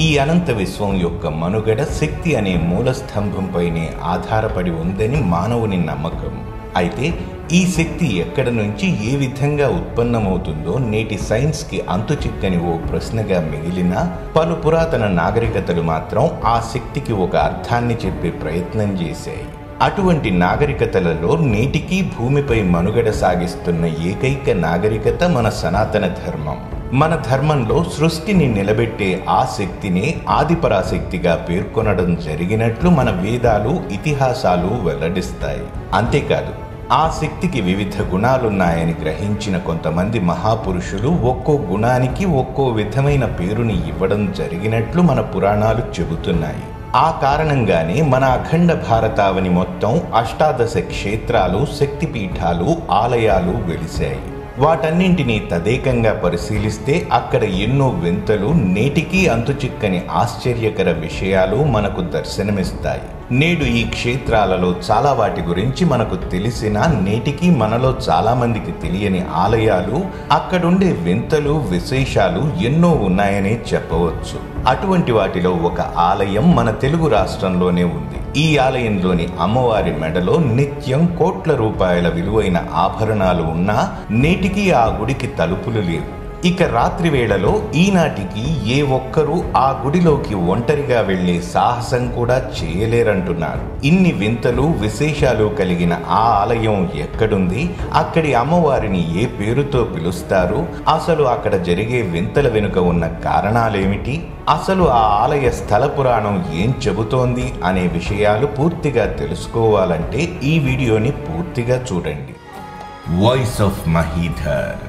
ఈ అనంత విశ్వం యొక్క మనుగడ శక్తి అనే మూలస్తంభంపైనే ఆధారపడి ఉందని మానవుని నమ్మకం. అయితే ఈ శక్తి ఎక్కడ నుంచి ఏ విధంగా ఉత్పన్నమవుతుందో నేటి సైన్స్కి అంతుచిక్కని ఓ ప్రశ్నగా మిగిలిన పలు పురాతన నాగరికతలు మాత్రం ఆ శక్తికి ఒక అర్థాన్ని చెప్పే ప్రయత్నం చేశాయి. అటువంటి నాగరికతలలో నేటికీ భూమిపై మనుగడ సాగిస్తున్న ఏకైక నాగరికత మన సనాతన ధర్మం. మన ధర్మంలో సృష్టిని నిలబెట్టే ఆ శక్తినే ఆదిపరాశక్తిగా పేర్కొనడం జరిగినట్లు మన వేదాలు, ఇతిహాసాలు వెల్లడిస్తాయి. అంతేకాదు, ఆ శక్తికి వివిధ గుణాలున్నాయని గ్రహించిన కొంతమంది మహాపురుషులు ఒక్కో గుణానికి ఒక్కో విధమైన పేరుని ఇవ్వడం జరిగినట్లు మన పురాణాలు చెబుతున్నాయి. ఆ కారణంగానే మన అఖండ భారతావని మొత్తం 18 క్షేత్రాలు, శక్తిపీఠాలు, ఆలయాలు వెలిశాయి. వాటన్నింటినీ తదేకంగా పరిశీలిస్తే అక్కడ ఎన్నో వింతలు, నేటికీ అంతుచిక్కని ఆశ్చర్యకర విషయాలు మనకు దర్శనమిస్తాయి. నేడు ఈ క్షేత్రాలలో చాలా వాటి గురించి మనకు తెలిసినా నేటికీ మనలో చాలా మందికి తెలియని ఆలయాలు, అక్కడుండే వింతలు, విశేషాలు ఎన్నో ఉన్నాయనే చెప్పవచ్చు. అటువంటి వాటిలో ఒక ఆలయం మన తెలుగు రాష్ట్రంలోనే ఉంది. ఈ ఆలయంలోని అమ్మవారి మెడలో నిత్యం కోట్ల రూపాయల విలువైన ఆభరణాలు ఉన్నా నేటికీ ఆ గుడికి తలుపులు లేవు. ఇక రాత్రి వేళలో ఈనాటికి ఏ ఒక్కరూ ఆ గుడిలోకి ఒంటరిగా వెళ్లే సాహసం కూడా చేయలేరంటున్నారు. ఇన్ని వింతలు, విశేషాలు కలిగిన ఆ ఆలయం ఎక్కడుంది? అక్కడి అమ్మవారిని ఏ పేరుతో పిలుస్తారు? అసలు అక్కడ జరిగే వింతల వెనుక ఉన్న కారణాలేమిటి? అసలు ఆ ఆలయ స్థల పురాణం ఏం చెబుతోంది అనే విషయాలు పూర్తిగా తెలుసుకోవాలంటే ఈ వీడియోని పూర్తిగా చూడండి. Voice of Mahidhar.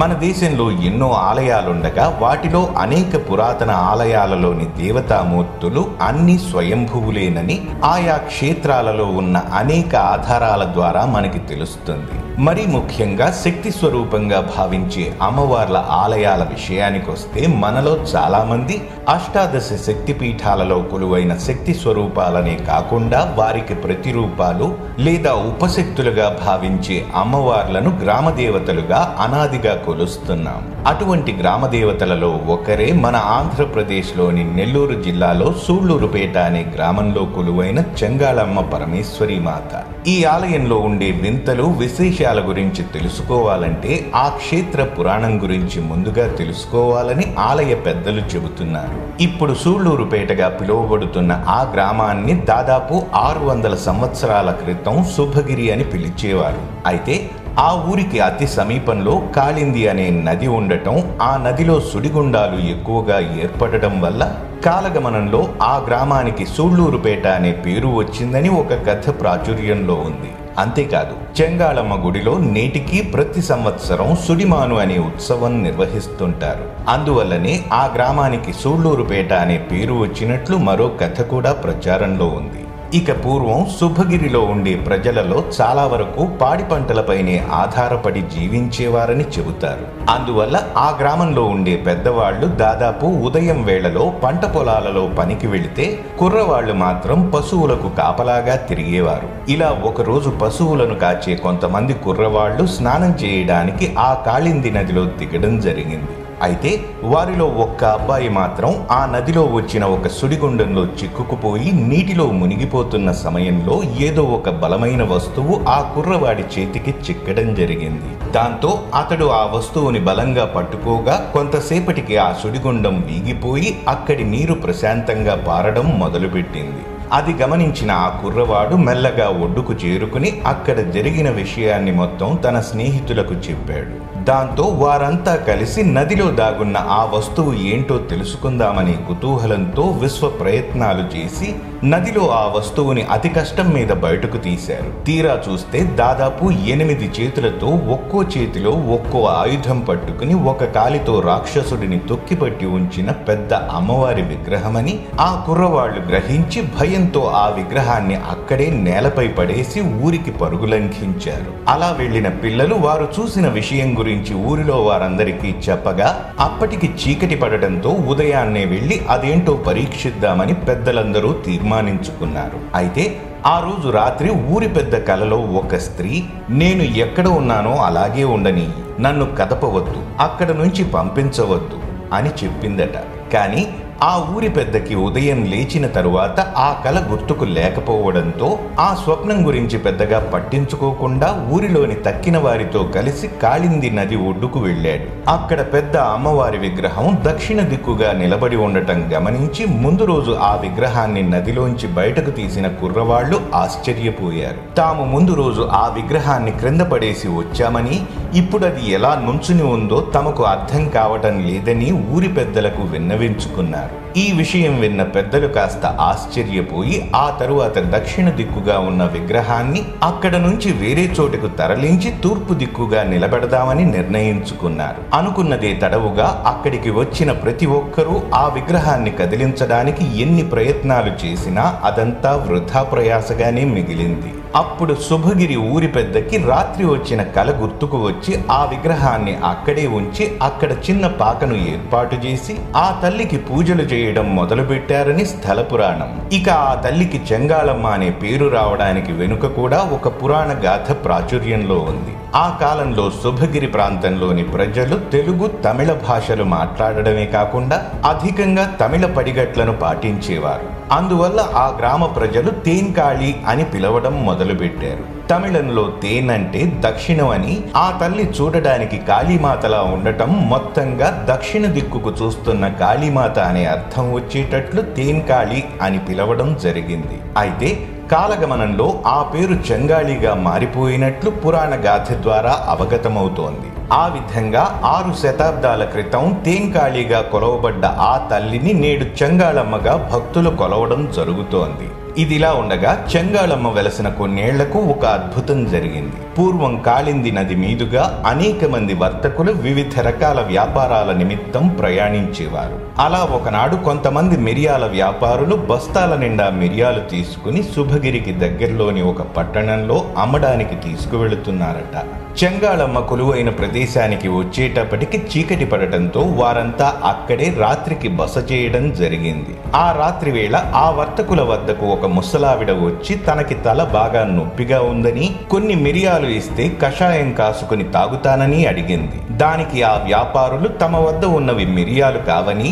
మన దేశంలో ఎన్నో ఆలయాలుండగా వాటిలో అనేక పురాతన ఆలయాలలోని దేవతామూర్తులు అన్ని స్వయంభువులేనని ఆయా క్షేత్రాలలో ఉన్న అనేక ఆధారాల ద్వారా మనకి తెలుస్తుంది. మరీ ముఖ్యంగా శక్తి స్వరూపంగా భావించే అమ్మవార్ల ఆలయాల విషయానికొస్తే మనలో చాలా మంది 18 శక్తిపీఠాలలో కొలువైన శక్తి స్వరూపాలనే కాకుండా వారికి ప్రతిరూపాలు లేదా ఉపశక్తులుగా భావించే అమ్మవార్లను గ్రామదేవతలుగా అనాదిగా కొలుస్తున్నాం. అటువంటి గ్రామదేవతలలో ఒకరే మన ఆంధ్రప్రదేశ్లోని నెల్లూరు జిల్లాలో సూళ్లూరుపేట అనే గ్రామంలో కొలువైన చెంగాళమ్మ పరమేశ్వరి మాత. ఈ ఆలయంలో ఉండే వింతలు, విశేషాల గురించి తెలుసుకోవాలంటే ఆ క్షేత్ర పురాణం గురించి ముందుగా తెలుసుకోవాలని ఆలయ పెద్దలు చెబుతున్నారు. ఇప్పుడు సూళ్లూరుపేటగా పిలువబడుతున్న ఆ గ్రామాన్ని దాదాపు 600 సంవత్సరాల క్రితం శుభగిరి అని పిలిచేవారు. అయితే ఆ ఊరికి అతి సమీపంలో కాళింది అనే నది ఉండటం, ఆ నదిలో సుడిగుండాలు ఎక్కువగా ఏర్పడటం వల్ల కాలగమనంలో ఆ గ్రామానికి సూళ్లూరుపేట అనే పేరు వచ్చిందని ఒక కథ ప్రాచుర్యంలో ఉంది. అంతేకాదు, చెంగాళమ్మ గుడిలో నేటికి ప్రతి సంవత్సరం సుడిమాను అనే ఉత్సవం నిర్వహిస్తుంటారు. అందువల్లనే ఆ గ్రామానికి సూళ్లూరుపేట అనే పేరు వచ్చినట్లు మరో కథ కూడా ప్రచారంలో ఉంది. ఇక పూర్వం శుభగిరిలో ఉండే ప్రజలలో చాలా వరకు పాడి పంటలపైనే ఆధారపడి జీవించేవారని చెబుతారు. అందువల్ల ఆ గ్రామంలో ఉండే పెద్దవాళ్లు దాదాపు ఉదయం వేళలో పంట పొలాలలో పనికి వెళితే కుర్రవాళ్లు మాత్రం పశువులకు కాపలాగా తిరిగేవారు. ఇలా ఒకరోజు పశువులను కాచే కొంతమంది కుర్రవాళ్లు స్నానం చేయడానికి ఆ కాళింది నదిలో దిగడం జరిగింది. అయితే వారిలో ఒక్క అబ్బాయి మాత్రం ఆ నదిలో వచ్చిన ఒక సుడిగుండంలో చిక్కుకుపోయి నీటిలో మునిగిపోతున్న సమయంలో ఏదో ఒక బలమైన వస్తువు ఆ కుర్రవాడి చేతికి చిక్కడం జరిగింది. దాంతో అతడు ఆ వస్తువుని బలంగా పట్టుకోగా కొంతసేపటికి ఆ సుడిగుండం వీగిపోయి అక్కడి నీరు ప్రశాంతంగా పారడం మొదలుపెట్టింది. అది గమనించిన ఆ కుర్రవాడు మెల్లగా ఒడ్డుకు చేరుకుని అక్కడ జరిగిన విషయాన్ని మొత్తం తన స్నేహితులకు చెప్పాడు. దాంతో వారంతా కలిసి నదిలో దాగున్న ఆ వస్తువు ఏంటో తెలుసుకుందామనే కుతూహలంతో విశ్వ ప్రయత్నాలు చేసి నదిలో ఆ వస్తువుని అతి కష్టం మీద బయటకు తీశారు. తీరా చూస్తే దాదాపు 8 చేతులతో ఒక్కో చేతిలో ఒక్కో ఆయుధం పట్టుకుని ఒక కాలితో రాక్షసుడిని తొక్కిపట్టి ఉంచిన పెద్ద అమ్మవారి విగ్రహమని ఆ కుర్రవాళ్లు గ్రహించి భయంతో ఆ విగ్రహాన్ని అక్కడే నేలపై పడేసి ఊరికి పరుగులంఘించారు. అలా వెళ్లిన పిల్లలు వారు చూసిన విషయం గురించి ఊరిలో వారందరికీ చెప్పగా అప్పటికి చీకటి పడటంతో ఉదయాన్నే వెళ్లి అదేంటో పరీక్షిద్దామని పెద్దలందరూ తీర్మానించుకున్నారు. అయితే ఆ రోజు రాత్రి ఊరి పెద్ద కలలో ఒక స్త్రీ, నేను ఎక్కడ ఉన్నానో అలాగే ఉండని, నన్ను కదపవద్దు, అక్కడ నుంచి పంపించవద్దు అని చెప్పిందట. కానీ ఆ ఊరి పెద్దకి ఉదయం లేచిన తరువాత ఆ కల గుర్తుకు లేకపోవడంతో ఆ స్వప్నం గురించి పెద్దగా పట్టించుకోకుండా ఊరిలోని తక్కిన వారితో కలిసి కాళింది నది ఒడ్డుకు వెళ్ళాడు. అక్కడ పెద్ద అమ్మవారి విగ్రహం దక్షిణ దిక్కుగా నిలబడి ఉండటం గమనించి ముందు రోజు ఆ విగ్రహాన్ని నదిలోంచి బయటకు తీసిన కుర్రవాళ్లు ఆశ్చర్యపోయారు. తాము ముందు రోజు ఆ విగ్రహాన్ని క్రింద పడేసి వచ్చామని, ఇప్పుడది ఎలా నుంచుని ఉందో తమకు అర్థం కావటం లేదని ఊరి పెద్దలకు విన్నవించుకున్నారు. ఈ విషయం విన్న పెద్దలు కాస్త ఆశ్చర్యపోయి ఆ తరువాత దక్షిణ దిక్కుగా ఉన్న విగ్రహాన్ని అక్కడ నుంచి వేరే చోటుకు తరలించి తూర్పు దిక్కుగా నిలబెడదామని నిర్ణయించుకున్నారు. అనుకున్నదే తడవుగా అక్కడికి వచ్చిన ప్రతి ఒక్కరూ ఆ విగ్రహాన్ని కదిలించడానికి ఎన్ని ప్రయత్నాలు చేసినా అదంతా వృధా ప్రయాసగానే మిగిలింది. అప్పుడు శుభగిరి ఊరి పెద్దకి రాత్రి వచ్చిన కల గుర్తుకు వచ్చి ఆ విగ్రహాన్ని అక్కడే ఉంచి అక్కడ చిన్న పాకను ఏర్పాటు చేసి ఆ తల్లికి పూజలు చేయడం మొదలుపెట్టారని స్థల పురాణం. ఇక ఆ తల్లికి చెంగాళమ్మ అనే పేరు రావడానికి వెనుక కూడా ఒక పురాణ గాథ ప్రాచుర్యంలో ఉంది. ఆ కాలంలో శుభగిరి ప్రాంతంలోని ప్రజలు తెలుగు, తమిళ భాషలు మాట్లాడడమే కాకుండా అధికంగా తమిళ పడిగట్లను పాటించేవారు. అందువల్ల ఆ గ్రామ ప్రజలు తేన్కాళి అని పిలవడం మొదలుపెట్టారు. తమిళంలో తేన్ అంటే దక్షిణం అని, ఆ తల్లి చూడడానికి కాళీమాతలా ఉండటం మొత్తంగా దక్షిణ దిక్కుకు చూస్తున్న కాళీమాత అనే అర్థం వచ్చేటట్లు తేన్కాళి అని పిలవడం జరిగింది. అయితే కాలగమనంలో ఆ పేరు చెంగాళిగా మారిపోయినట్లు పురాణ గాథ ద్వారా అవగతమవుతోంది. ఆ విధంగా 6 శతాబ్దాల క్రితం తేన్కాళిగా కొలవబడ్డ ఆ తల్లిని నేడు చెంగాళమ్మగా భక్తులు కొలవడం జరుగుతోంది. ఇదిలా ఉండగా చెంగాళమ్మ వెలసిన కొన్నేళ్లకు ఒక అద్భుతం జరిగింది. పూర్వం కాళింది నది మీదుగా అనేక మంది వర్తకులు వివిధ రకాల వ్యాపారాల నిమిత్తం ప్రయాణించేవారు. అలా ఒకనాడు కొంతమంది మిరియాల వ్యాపారులు బస్తాల నిండా మిరియాలు తీసుకుని శుభగిరికి దగ్గరలోని ఒక పట్టణంలో అమ్మడానికి తీసుకువెళుతున్నారట. చెంగాళమ్మ కొలువైన ప్రదేశానికి వచ్చేటప్పటికి చీకటి పడటంతో వారంతా అక్కడే రాత్రికి బస చేయడం జరిగింది. ఆ రాత్రి వేళ ఆ వర్తకుల వద్దకు ఒక ముసలావిడ వచ్చి తనకి తల బాగా నొప్పిగా ఉందని, కొన్ని మిరియాలు ఇస్తే కషాయం కాసుకుని తాగుతానని అడిగింది. దానికి ఆ వ్యాపారులు తమ వద్ద ఉన్నవి మిరియాలు కావని,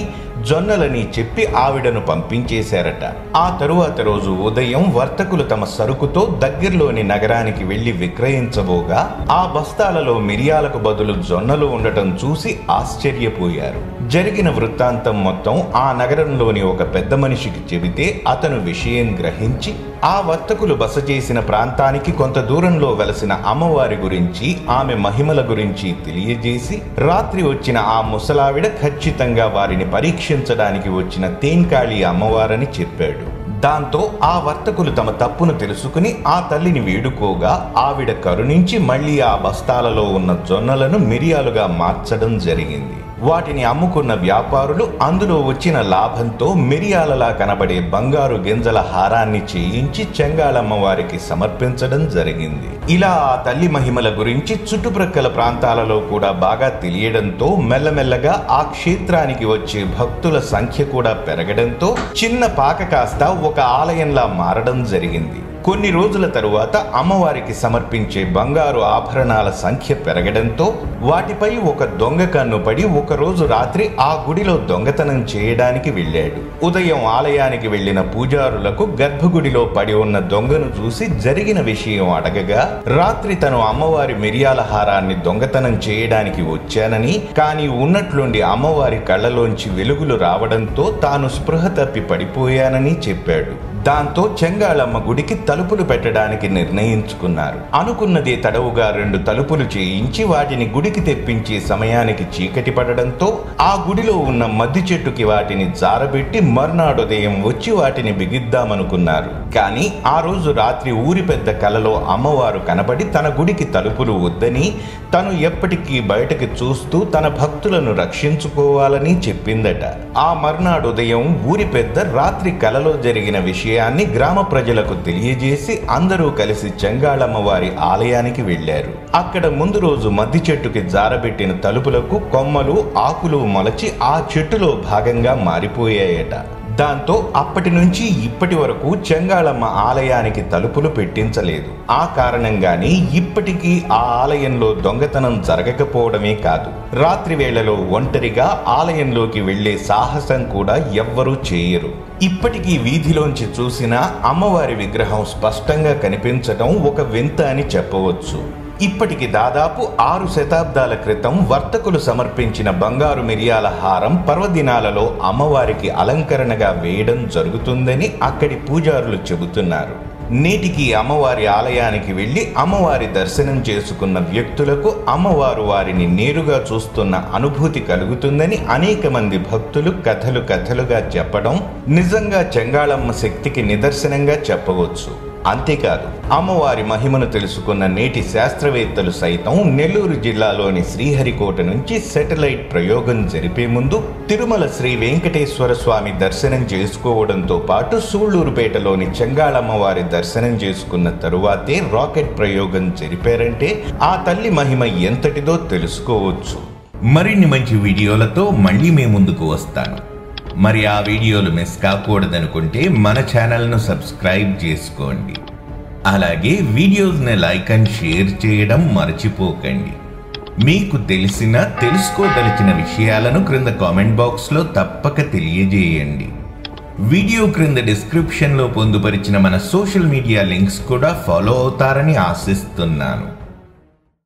జొన్నలని చెప్పి ఆవిడను పంపించేశారట. ఆ తరువాత రోజు ఉదయం వర్తకులు తమ సరుకుతో దగ్గరలోని నగరానికి వెళ్లి విక్రయించబోగా ఆ బస్తాలలో మిరియాలకు బదులు జొన్నలు ఉండటం చూసి ఆశ్చర్యపోయారు. జరిగిన వృత్తాంతం మొత్తం ఆ నగరంలోని ఒక పెద్ద మనిషికి చెబితే అతను విషయం గ్రహించి ఆ వర్తకులు బస చేసిన ప్రాంతానికి కొంత దూరంలో వెలసిన అమ్మవారి గురించి, ఆమె మహిమల గురించి తెలియజేసి రాత్రి వచ్చిన ఆ ముసలావిడ ఖచ్చితంగా వారిని పరీక్షించడానికి వచ్చిన తేన్కాళి అమ్మవారని చెప్పాడు. దాంతో ఆ వర్తకులు తమ తప్పును తెలుసుకుని ఆ తల్లిని వేడుకోగా ఆవిడ కరుణించి మళ్లీ ఆ బస్తాలలో ఉన్న జొన్నలను మిరియాలుగా మార్చడం జరిగింది. వాటిని అమ్ముకున్న వ్యాపారులు అందులో వచ్చిన లాభంతో మిరియాలలా కనబడే బంగారు గింజల హారాన్ని చేయించి చెంగాళమ్మ వారికి సమర్పించడం జరిగింది. ఇలా ఆ తల్లి మహిమల గురించి చుట్టుప్రక్కల ప్రాంతాలలో కూడా బాగా తెలియడంతో మెల్లమెల్లగా ఆ క్షేత్రానికి వచ్చే భక్తుల సంఖ్య కూడా పెరగడంతో చిన్న పాక కాస్త ఒక ఆలయంలా మారడం జరిగింది. కొన్ని రోజుల తరువాత అమ్మవారికి సమర్పించే బంగారు ఆభరణాల సంఖ్య పెరగడంతో వాటిపై ఒక దొంగ కన్ను పడి ఒకరోజు రాత్రి ఆ గుడిలో దొంగతనం చేయడానికి వెళ్ళాడు. ఉదయం ఆలయానికి వెళ్లిన పూజారులకు గర్భగుడిలో పడి ఉన్న దొంగను చూసి జరిగిన విషయం అడగగా రాత్రి తను అమ్మవారి మిరియాల హారాన్ని దొంగతనం చేయడానికి వచ్చానని, కానీ ఉన్నట్లుండి అమ్మవారి కళ్ళలోంచి వెలుగులు రావడంతో తాను స్పృహ తప్పి పడిపోయానని చెప్పాడు. దాంతో చెంగాళమ్మ గుడికి తలుపులు పెట్టడానికి నిర్ణయించుకున్నారు. అనుకున్నదే తడవుగా 2 తలుపులు చేయించి వాటిని గుడికి తెప్పించే సమయానికి చీకటి పడడంతో ఆ గుడిలో ఉన్న మద్ది చెట్టుకి వాటిని జారబెట్టి మర్నాడుదయం వచ్చి వాటిని బిగిద్దామనుకున్నారు. కానీ ఆ రోజు రాత్రి ఊరి పెద్ద కలలో అమ్మవారు కనబడి తన గుడికి తలుపులు వద్దని, తను ఎప్పటికీ బయటకు చూస్తూ తన భక్తులను రక్షించుకోవాలని చెప్పిందట. ఆ మర్నాడు ఉదయం ఊరి పెద్ద రాత్రి కలలో జరిగిన విషయాన్ని గ్రామ ప్రజలకు తెలియజేసి అందరూ కలిసి చెంగాళమ్మ వారి ఆలయానికి వెళ్లారు. అక్కడ ముందు రోజు మద్ది చెట్టుకి జారబెట్టిన తలుపులకు కొమ్మలు, ఆకులు మొలచి ఆ చెట్టులో భాగంగా మారిపోయాయట. దాంతో అప్పటి నుంచి ఇప్పటి వరకు చెంగాళమ్మ ఆలయానికి తలుపులు పెట్టించలేదు. ఆ కారణంగానే ఇప్పటికీ ఆ ఆలయంలో దొంగతనం జరగకపోవడమే కాదు, రాత్రి వేళలో ఒంటరిగా ఆలయంలోకి వెళ్లే సాహసం కూడా ఎవ్వరూ చేయరు. ఇప్పటికీ వీధిలోంచి చూసినా అమ్మవారి విగ్రహం స్పష్టంగా కనిపించడం ఒక వింత అని చెప్పవచ్చు. ఇప్పటికి దాదాపు 6 శతాబ్దాల క్రితం వర్తకులు సమర్పించిన బంగారు మిరియాల హారం పర్వదినాలలో అమ్మవారికి అలంకరణగా వేయడం జరుగుతుందని అక్కడి పూజారులు చెబుతున్నారు. నేటికి అమ్మవారి ఆలయానికి వెళ్లి అమ్మవారి దర్శనం చేసుకున్న వ్యక్తులకు అమ్మవారు వారిని నేరుగా చూస్తున్న అనుభూతి కలుగుతుందని అనేక మంది భక్తులు కథలుగా చెప్పడం నిజంగా చెంగాళమ్మ శక్తికి నిదర్శనంగా చెప్పవచ్చు. అంతేకాదు, అమ్మవారి మహిమను తెలుసుకున్న నేటి శాస్త్రవేత్తలు సైతం నెల్లూరు జిల్లాలోని శ్రీహరికోట నుంచి శాటిలైట్ ప్రయోగం జరిపే ముందు తిరుమల శ్రీ వెంకటేశ్వర స్వామి దర్శనం చేసుకోవడంతో పాటు సూళ్లూరుపేటలోని చెంగాళమ్మవారి దర్శనం చేసుకున్న తరువాతే రాకెట్ ప్రయోగం జరిపారంటే ఆ తల్లి మహిమ ఎంతటిదో తెలుసుకోవచ్చు. మరిన్ని మంచి వీడియోలతో మళ్ళీ మీ ముందుకు వస్తాను. మరి ఆ వీడియోలు మిస్ కాకూడదనుకుంటే మన ఛానల్ను సబ్స్క్రైబ్ చేసుకోండి. అలాగే వీడియోస్ని లైక్ అండ్ షేర్ చేయడం మర్చిపోకండి. మీకు తెలుసుకోదలిచిన విషయాలను క్రింద కామెంట్ బాక్స్లో తప్పక తెలియజేయండి. వీడియో క్రింద డిస్క్రిప్షన్లో పొందుపరిచిన మన సోషల్ మీడియా లింక్స్ కూడా ఫాలో అవుతారని ఆశిస్తున్నాను.